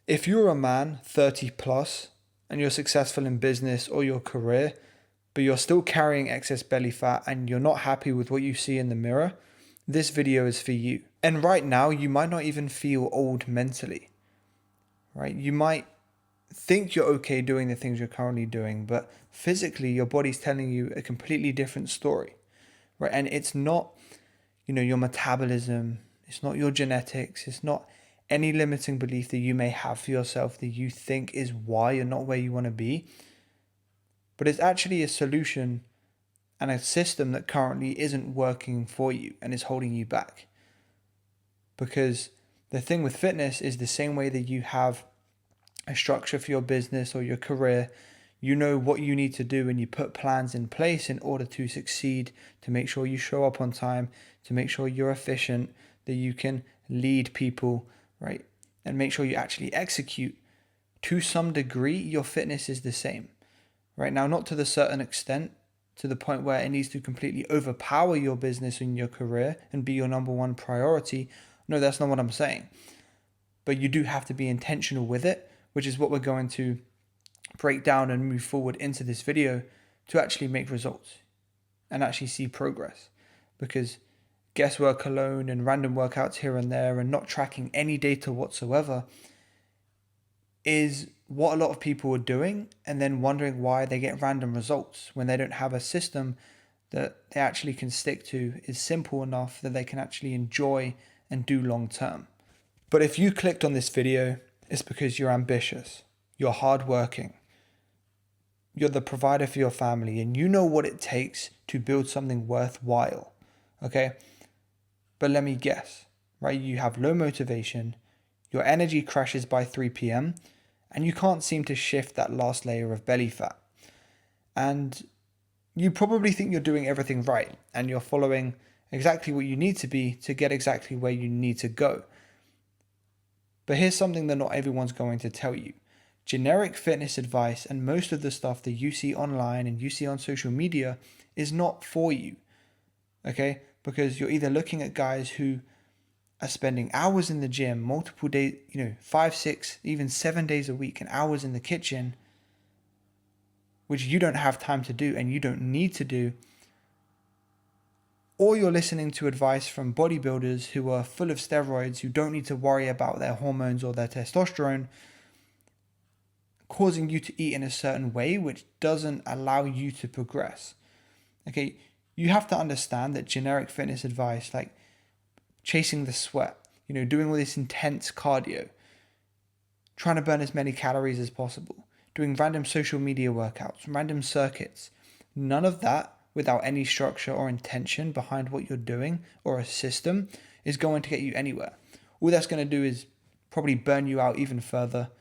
If you're a man 30 plus and you're successful in business or your career, but you're still carrying excess belly fat and you're not happy with what you see in the mirror, this video is for you. And right now, you might not even feel old mentally, right? You might think you're okay doing the things you're currently doing, but physically, your body's telling you a completely different story, right? And it's not, your metabolism, it's not your genetics, it's not any limiting belief that you may have for yourself that you think is why you're not where you want to be, but it's actually a solution and a system that currently isn't working for you and is holding you back. Because the thing with fitness is the same way that you have a structure for your business or your career, you know what you need to do and you put plans in place in order to succeed, to make sure you show up on time, to make sure you're efficient, that you can lead people, right? And make sure you actually execute. To some degree, your fitness is the same, right? Now, not to the certain extent, to the point where it needs to completely overpower your business and your career and be your number one priority. No, that's not what I'm saying. But you do have to be intentional with it, which is what we're going to break down and move forward into this video to actually make results and actually see progress. Because guesswork alone and random workouts here and there and not tracking any data whatsoever is what a lot of people are doing, and then wondering why they get random results when they don't have a system that they actually can stick to is simple enough that they can actually enjoy and do long term. But if you clicked on this video, it's because you're ambitious, you're hardworking, you're the provider for your family, and you know what it takes to build something worthwhile, okay? But let me guess, right? You have low motivation, your energy crashes by 3 p.m., and you can't seem to shift that last layer of belly fat. And you probably think you're doing everything right and you're following exactly what you need to be to get exactly where you need to go. But here's something that not everyone's going to tell you. Generic fitness advice and most of the stuff that you see online and you see on social media is not for you, okay? Because you're either looking at guys who are spending hours in the gym, multiple days, 5, 6, even 7 days a week, and hours in the kitchen, which you don't have time to do and you don't need to do. Or you're listening to advice from bodybuilders who are full of steroids, who don't need to worry about their hormones or their testosterone, causing you to eat in a certain way, which doesn't allow you to progress. Okay, you have to understand that generic fitness advice, like chasing the sweat, doing all this intense cardio, trying to burn as many calories as possible, doing random social media workouts, random circuits, none of that without any structure or intention behind what you're doing or a system is going to get you anywhere. All that's going to do is probably burn you out even further,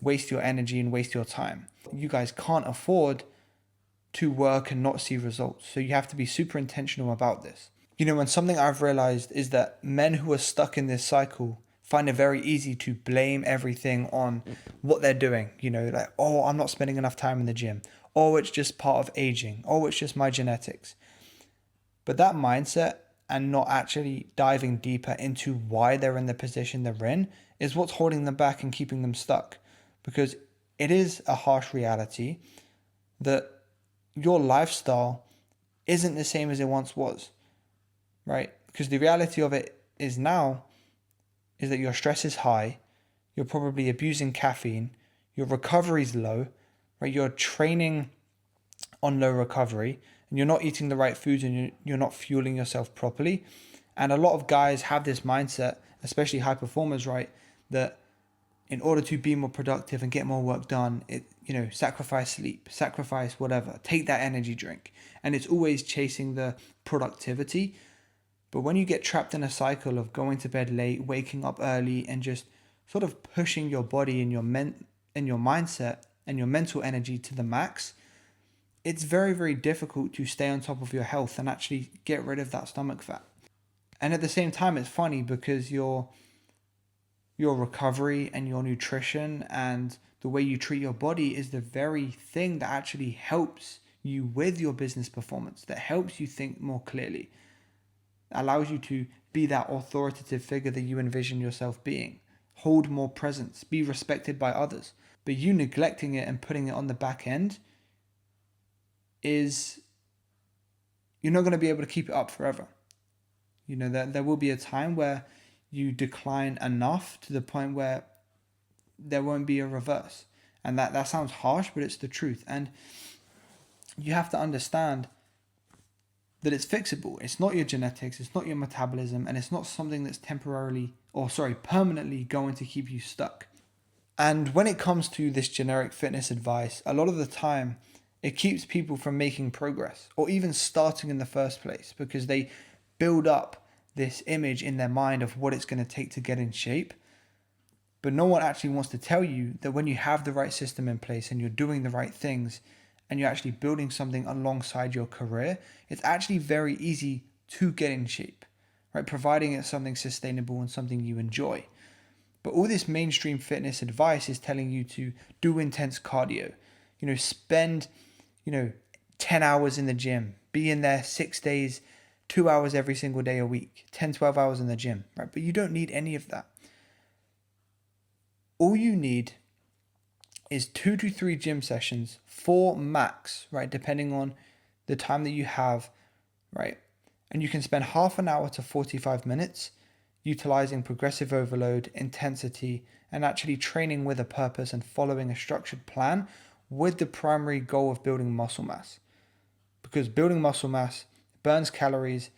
waste your energy and waste your time. You guys can't afford to work and not see results. So you have to be super intentional about this. And something I've realized is that men who are stuck in this cycle find it very easy to blame everything on what they're doing. Like, oh, I'm not spending enough time in the gym. Oh, it's just part of aging. Oh, it's just my genetics. But that mindset and not actually diving deeper into why they're in the position they're in is what's holding them back and keeping them stuck. Because it is a harsh reality that your lifestyle isn't the same as it once was, right? Because the reality of it is now is that your stress is high, you're probably abusing caffeine, your recovery is low, right? You're training on low recovery and you're not eating the right foods and you're not fueling yourself properly. And a lot of guys have this mindset, especially high performers, right? That in order to be more productive and get more work done, sacrifice sleep, sacrifice whatever, take that energy drink. And it's always chasing the productivity. But when you get trapped in a cycle of going to bed late, waking up early, and just sort of pushing your body and your mindset and your mental energy to the max, it's very, very difficult to stay on top of your health and actually get rid of that stomach fat. And at the same time, it's funny because your recovery and your nutrition and the way you treat your body is the very thing that actually helps you with your business performance, that helps you think more clearly, allows you to be that authoritative figure that you envision yourself being, hold more presence, be respected by others. But you neglecting it and putting it on the back end is, you're not going to be able to keep it up forever. You know, there will be a time where you decline enough to the point where there won't be a reverse. And that sounds harsh, but it's the truth. And you have to understand that it's fixable. It's not your genetics, it's not your metabolism, and it's not something that's permanently going to keep you stuck. And when it comes to this generic fitness advice, a lot of the time it keeps people from making progress or even starting in the first place, because they build up this image in their mind of what it's going to take to get in shape. But no one actually wants to tell you that when you have the right system in place and you're doing the right things and you're actually building something alongside your career, it's actually very easy to get in shape, right? Providing it's something sustainable and something you enjoy. But all this mainstream fitness advice is telling you to do intense cardio, spend, 10 hours in the gym, be in there 6 days, 2 hours every single day a week, 10, 12 hours in the gym, right? But you don't need any of that. All you need is 2 to 3 gym sessions, 4 max, right? Depending on the time that you have, right? And you can spend half an hour to 45 minutes utilizing progressive overload, intensity, and actually training with a purpose and following a structured plan with the primary goal of building muscle mass. Because building muscle mass burns calories,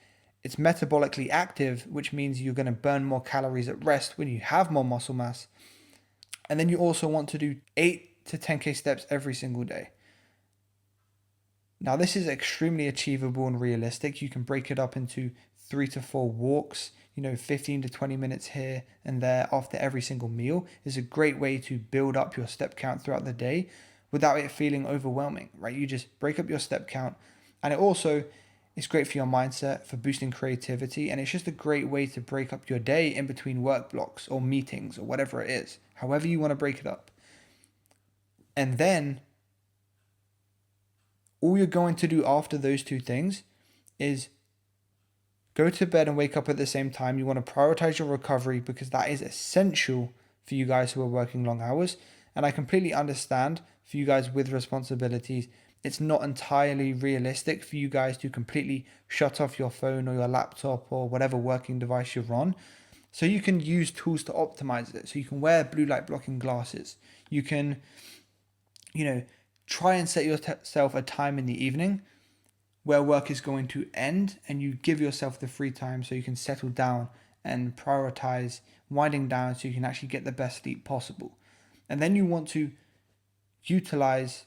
it's metabolically active, which means you're going to burn more calories at rest when you have more muscle mass. And then you also want to do 8 to 10K steps every single day. Now, this is extremely achievable and realistic. You can break it up into 3 to 4 walks, 15 to 20 minutes here and there after every single meal is a great way to build up your step count throughout the day without it feeling overwhelming, right? You just break up your step count, and it's great for your mindset, for boosting creativity, and it's just a great way to break up your day in between work blocks or meetings or whatever it is, however you want to break it up. And then all you're going to do after those 2 things is go to bed and wake up at the same time. You want to prioritize your recovery because that is essential for you guys who are working long hours. And I completely understand for you guys with responsibilities, it's not entirely realistic for you guys to completely shut off your phone or your laptop or whatever working device you're on. So you can use tools to optimize it. So you can wear blue light blocking glasses. You can, try and set yourself a time in the evening where work is going to end, and you give yourself the free time so you can settle down and prioritize winding down so you can actually get the best sleep possible. And then you want to utilize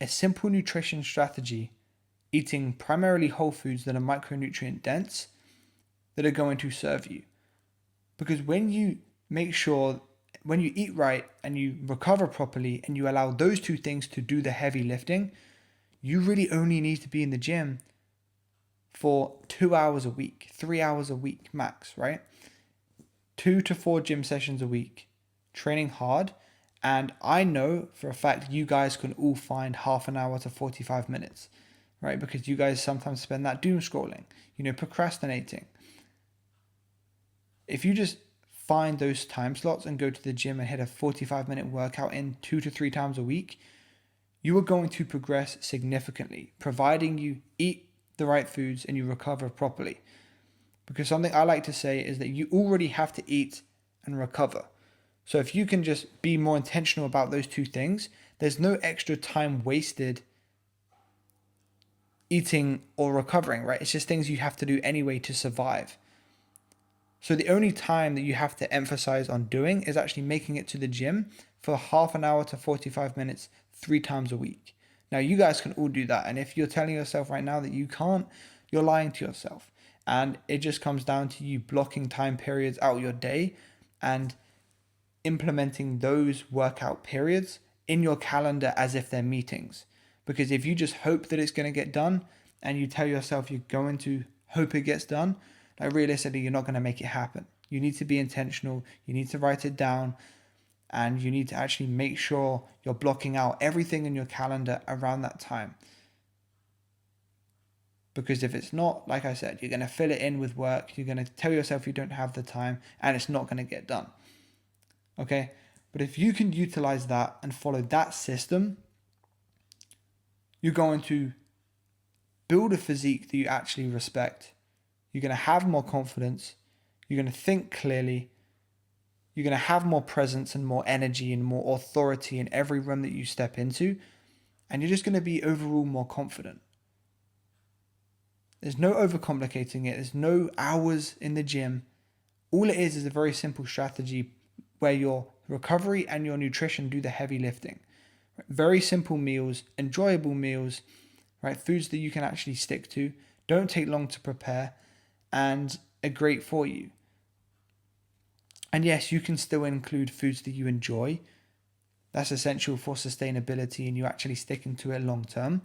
a simple nutrition strategy, eating primarily whole foods that are micronutrient dense, that are going to serve you. Because when you eat right and you recover properly and you allow those 2 things to do the heavy lifting, you really only need to be in the gym for 2 hours a week, 3 hours a week max, right? 2 to 4 gym sessions a week, training hard. And I know for a fact you guys can all find half an hour to 45 minutes, right? Because you guys sometimes spend that doom scrolling, procrastinating. If you just find those time slots and go to the gym and hit a 45-minute workout in 2 to 3 times a week, you are going to progress significantly, providing you eat the right foods and you recover properly. Because something I like to say is that you already have to eat and recover. So if you can just be more intentional about those 2 things, there's no extra time wasted eating or recovering, right? It's just things you have to do anyway to survive. So the only time that you have to emphasize on doing is actually making it to the gym for half an hour to 45 minutes 3 times a week. Now, you guys can all do that. And if you're telling yourself right now that you can't, you're lying to yourself. And it just comes down to you blocking time periods out of your day and implementing those workout periods in your calendar as if they're meetings. Because if you just hope that it's going to get done and you tell yourself you're going to hope it gets done, like realistically, you're not going to make it happen. You need to be intentional. You need to write it down. And you need to actually make sure you're blocking out everything in your calendar around that time. Because if it's not, like I said, you're going to fill it in with work. You're going to tell yourself you don't have the time and it's not going to get done. Okay. But if you can utilize that and follow that system, you're going to build a physique that you actually respect. You're going to have more confidence. You're going to think clearly. You're going to have more presence and more energy and more authority in every room that you step into. And you're just going to be overall more confident. There's no overcomplicating it. There's no hours in the gym. All it is a very simple strategy where your recovery and your nutrition do the heavy lifting. Very simple meals, enjoyable meals, right? Foods that you can actually stick to, don't take long to prepare, and are great for you. And yes, you can still include foods that you enjoy. That's essential for sustainability and you actually sticking to it long term.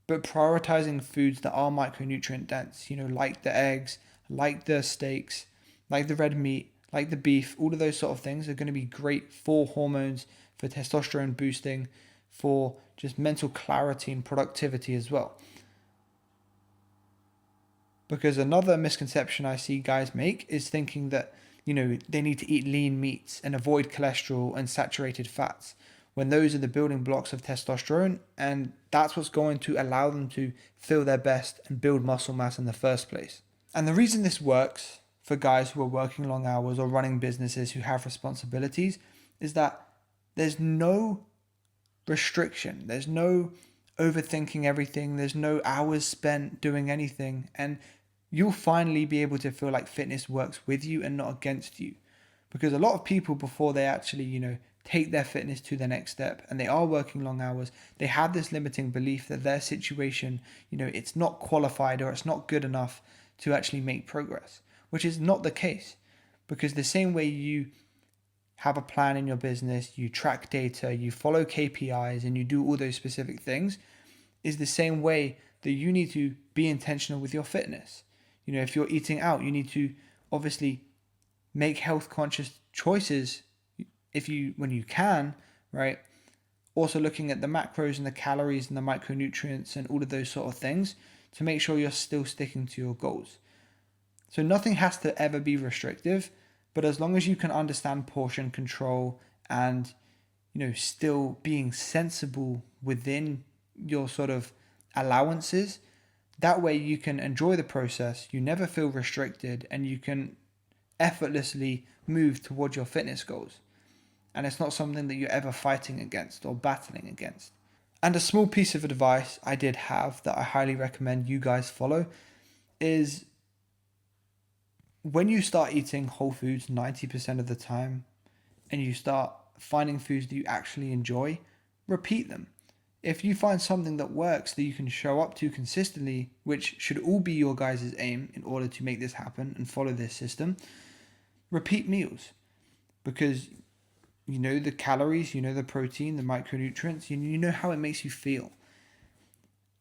But prioritizing foods that are micronutrient dense, like the eggs, like the steaks, like the red meat, like the beef, all of those sort of things are going to be great for hormones, for testosterone boosting, for just mental clarity and productivity as well. Because another misconception I see guys make is thinking that, they need to eat lean meats and avoid cholesterol and saturated fats, when those are the building blocks of testosterone, and that's what's going to allow them to feel their best and build muscle mass in the first place. And the reason this works for guys who are working long hours or running businesses who have responsibilities is that there's no restriction. There's no overthinking everything. There's no hours spent doing anything. And you'll finally be able to feel like fitness works with you and not against you. Because a lot of people, before they actually, take their fitness to the next step and they are working long hours, they have this limiting belief that their situation, it's not qualified or it's not good enough to actually make progress, which is not the case. Because the same way you have a plan in your business, you track data, you follow KPIs, and you do all those specific things, is the same way that you need to be intentional with your fitness. If you're eating out, you need to obviously make health conscious choices when you can, right? Also looking at the macros and the calories and the micronutrients and all of those sort of things to make sure you're still sticking to your goals. So nothing has to ever be restrictive, but as long as you can understand portion control and, still being sensible within your sort of allowances, that way you can enjoy the process, you never feel restricted, and you can effortlessly move towards your fitness goals. And it's not something that you're ever fighting against or battling against. And a small piece of advice I did have that I highly recommend you guys follow is when you start eating whole foods 90% of the time and you start finding foods that you actually enjoy, repeat them. If you find something that works that you can show up to consistently, which should all be your guys' aim in order to make this happen and follow this system, repeat meals. Because you know the calories, you know the protein, the micronutrients, you know how it makes you feel.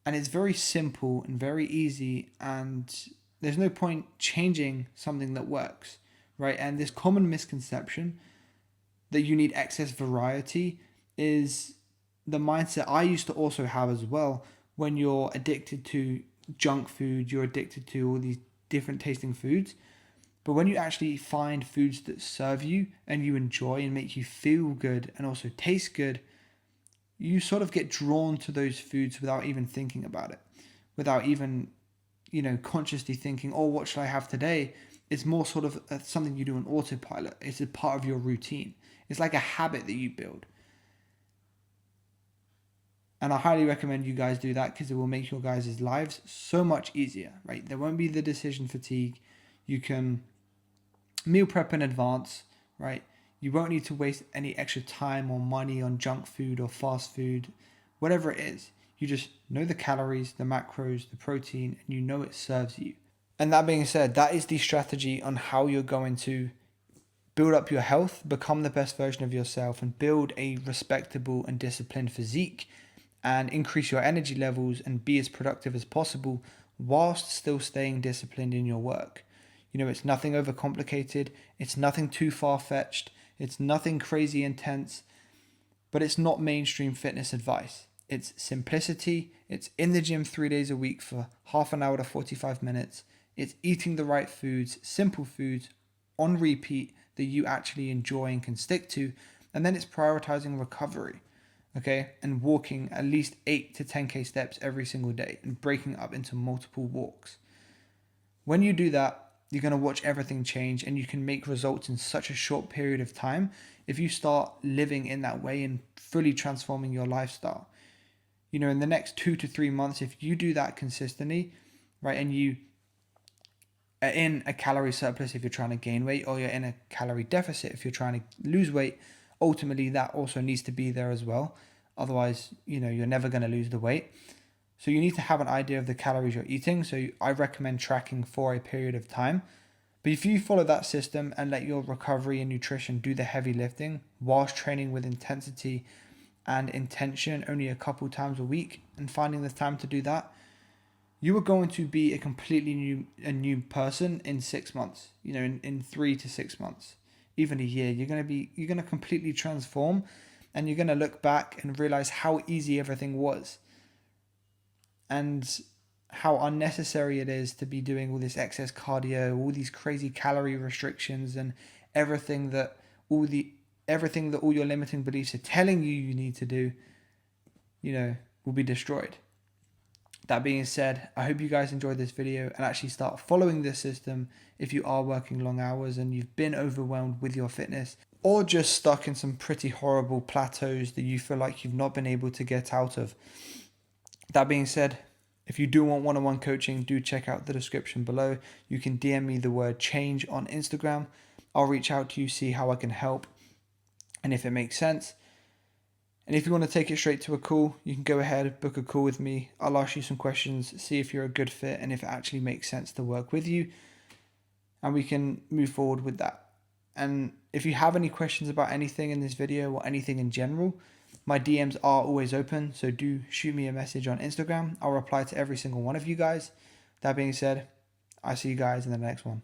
And it's very simple and very easy, and there's no point changing something that works, right? And this common misconception that you need excess variety is the mindset I used to also have as well. When you're addicted to junk food, you're addicted to all these different tasting foods. But when you actually find foods that serve you and you enjoy and make you feel good and also taste good, you sort of get drawn to those foods without even thinking about it, without even, consciously thinking, oh, what should I have today? It's more sort of something you do on autopilot. It's a part of your routine. It's like a habit that you build. And I highly recommend you guys do that because it will make your guys' lives so much easier, right? There won't be the decision fatigue. You can meal prep in advance, right? You won't need to waste any extra time or money on junk food or fast food, whatever it is. You just know the calories, the macros, the protein, and you know it serves you. And that being said, that is the strategy on how you're going to build up your health, become the best version of yourself, and build a respectable and disciplined physique, and increase your energy levels and be as productive as possible whilst still staying disciplined in your work. It's nothing overcomplicated. It's nothing too far-fetched. It's nothing crazy intense, but it's not mainstream fitness advice. It's simplicity. It's in the gym 3 days a week for half an hour to 45 minutes. It's eating the right foods, simple foods, on repeat that you actually enjoy and can stick to. And then it's prioritizing recovery, okay? And walking at least 8 to 10K steps every single day and breaking it up into multiple walks. When you do that, you're going to watch everything change, and you can make results in such a short period of time if you start living in that way and fully transforming your lifestyle. You know, in the next 2 to 3 months, if you do that consistently, right, and you are in a calorie surplus if you're trying to gain weight, or you're in a calorie deficit if you're trying to lose weight, ultimately that also needs to be there as well. Otherwise, you know, you're never going to lose the weight. So you need to have an idea of the calories you're eating. So I recommend tracking for a period of time. But if you follow that system and let your recovery and nutrition do the heavy lifting whilst training with intensity and intention only a couple times a week and finding the time to do that, you are going to be a completely new person in 6 months, you know, in 3 to 6 months, even a year. You're going to completely transform, and you're going to look back and realize how easy everything was and how unnecessary it is to be doing all this excess cardio, all these crazy calorie restrictions, and everything that all your limiting beliefs are telling you need to do, you know, will be destroyed. That being said, I hope you guys enjoyed this video and actually start following this system if you are working long hours and you've been overwhelmed with your fitness, or just stuck in some pretty horrible plateaus that you feel like you've not been able to get out of. That being said, if you do want one-on-one coaching, do check out the description below. You can DM me the word change on Instagram. I'll reach out to you, see how I can help, and if it makes sense. And if you want to take it straight to a call, you can go ahead, book a call with me. I'll ask you some questions, see if you're a good fit and if it actually makes sense to work with you. And we can move forward with that. And if you have any questions about anything in this video or anything in general, my DMs are always open, so do shoot me a message on Instagram. I'll reply to every single one of you guys. That being said, I'll see you guys in the next one.